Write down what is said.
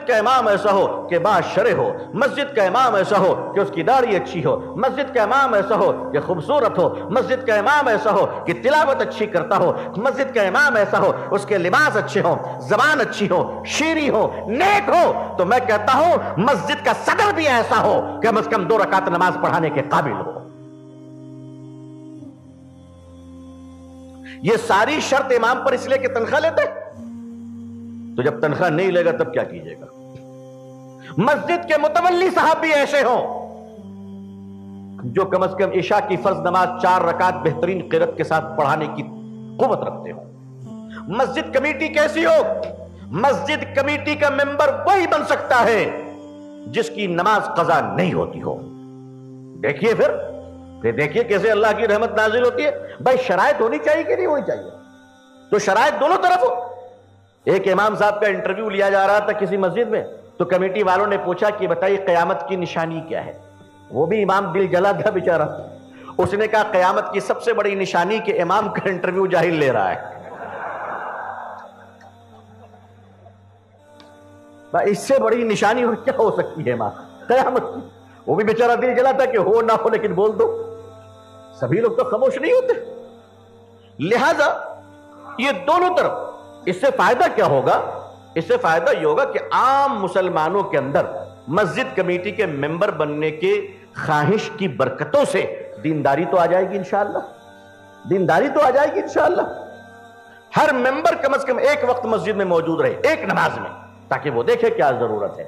کا امام ایسا ہو کہ باشرع ہو، مسجد کا امام ایسا ہو کہ اس کی داڑھی اچھی ہو، مسجد کا امام ایسا ہو کہ خوبصورت ہو، مسجد کا امام ایسا ہو کہ تلاوت اچھی کرتا ہو، مسجد کا امام ایسا ہو اس کے لباس اچھے ہوں، زبان اچھی ہو، شیریں ہو، نیک ہو، تو میں کہتا ہوں مسجد کا صدر بھی ایسا ہو کہ کم از کم 2 رکعت نماز پڑھانے کے قابل ہو۔ یہ ساری شرط امام پر اس لیے کہ تنخواہ لیتے، تو جب تنخواہ نہیں لے گا تب کیا کیجئے گا؟ مسجد کے متولی صاحب بھی ایسے ہوں جو کم از کم عشاء کی فرض نماز 4 رکعت بہترین قرات کے ساتھ پڑھانے کی قوت رکھتے ہوں۔ مسجد کمیٹی کیسی ہو؟ مسجد کمیٹی کا ممبر وہی بن سکتا ہے جس کی نماز قضا نہیں ہوتی ہو۔ دیکھیے پھر دیکھیے کیسے اللہ کی رحمت نازل ہوتی ہے۔ بھائی شرائط ہونی چاہیے کہ نہیں ہونی چاہیے؟ تو شرائط دونوں طرف ہو۔ ایک امام صاحب کا انٹرویو لیا جا رہا تھا کسی مسجد میں، تو کمیٹی والوں نے پوچھا کہ بتائیے قیامت کی نشانی کیا ہے؟ وہ بھی امام دل جلا تھا بیچارہ، اس نے کہا قیامت کی سب سے بڑی نشانی کہ امام کا انٹرویو جاہل لے رہا ہے۔ اس سے بڑی نشانی اور کیا ہو سکتی ہے امام قیامت کی؟ وہ بھی بیچارہ دل جلا تھا کہ ہو نہ ہو لیکن بول دو۔ سبھی لوگ تو خاموش نہیں ہوتے۔ لہذا یہ دونوں طرف، اس سے فائدہ کیا ہوگا؟ اس سے فائدہ یہ ہوگا کہ عام مسلمانوں کے اندر مسجد کمیٹی کے ممبر بننے کے خواہش کی برکتوں سے دینداری تو آ جائے گی انشاءاللہ، دینداری تو آ جائے گی انشاءاللہ۔ ہر ممبر کم از کم ایک وقت مسجد میں موجود رہے، ایک نماز میں، تاکہ وہ دیکھے کیا ضرورت ہے۔